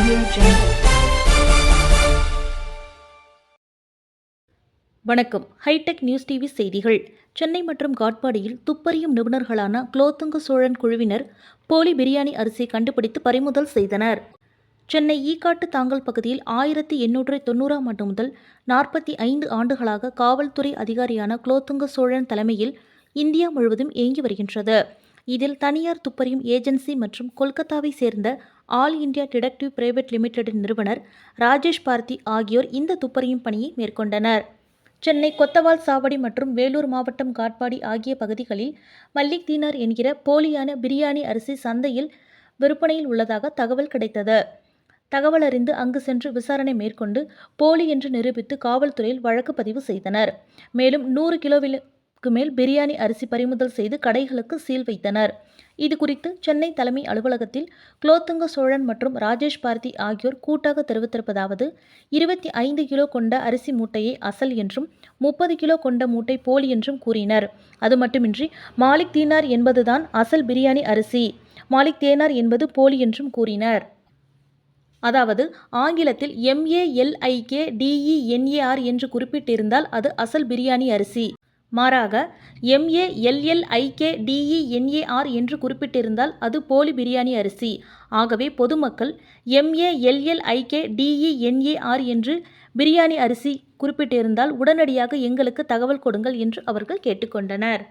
Audio Jungle. வணக்கம். Hitech news TV செய்திகள். சென்னை மற்றும் காட்பாடியில் துப்பறியும் நிபுணர்களான குலோத்துங்க சோழன் குழுவினர் போலி பிரியாணி அரிசி கண்டுபிடித்து பறிமுதல் செய்தனர். சென்னை ஈக்காட்டு தாங்கல் பகுதியில் 1890 ஆண்டு முதல் 45 ஆண்டுகளாக காவல்துறை அதிகாரியான குலோத்துங்க சோழன் தலைமையில் இந்தியா முழுவதும் இயங்கி வருகின்றது. இதில் தனியார் துப்பறியும் ஏஜென்சி மற்றும் கொல்கத்தாவை சேர்ந்த ஆல் இந்தியா டிடெக்டிவ் பிரைவேட் லிமிடெடின் நிறுவனர் ராஜேஷ் பார்த்தி ஆகியோர் இந்த துப்பறியும் பணியை மேற்கொண்டனர். சென்னை கொத்தவால் சாவடி மற்றும் வேலூர் மாவட்டம் காட்பாடி ஆகிய பகுதிகளில் மல்லிக் தீனார் என்கிற போலியான பிரியாணி அரிசி சந்தையில் விற்பனையில் உள்ளதாக தகவல் கிடைத்தது. தகவல் அறிந்து அங்கு சென்று விசாரணை மேற்கொண்டு போலி என்று நிரூபித்து காவல்துறையில் வழக்கு பதிவு செய்தனர். மேலும் 100 கிலோவிற்கு மேல் பிரியாணி அரிசி பறிமுதல் செய்து கடைகளுக்கு சீல் வைத்தனர். இதுகுறித்து சென்னை தலைமை அலுவலகத்தில் குலோத்துங்க சோழன் மற்றும் ராஜேஷ் பார்த்தி ஆகியோர் கூட்டாக தெரிவித்திருப்பதாவது: 25 கிலோ கொண்ட அரிசி மூட்டையை அசல் என்றும் 30 கிலோ கொண்ட மூட்டை போலி என்றும் கூறினர். அது மட்டுமின்றி மாலிக் தீனார் என்பதுதான் அசல் பிரியாணி அரிசி, மாலிக் தேனார் என்பது போலி என்றும் கூறினர். அதாவது ஆங்கிலத்தில் MALIKDENAR என்று குறிப்பிட்டிருந்தால் அது அசல் பிரியாணி அரிசி. மாறாக MALLIKDENAR என்று குறிப்பிட்டிருந்தால் அது போலி பிரியாணி அரிசி. ஆகவே பொதுமக்கள் MALLIKDENAR என்று பிரியாணி அரிசி குறிப்பிட்டிருந்தால் உடனடியாக எங்களுக்கு தகவல் கொடுங்கள் என்று அவர்கள் கேட்டுக்கொண்டனர்.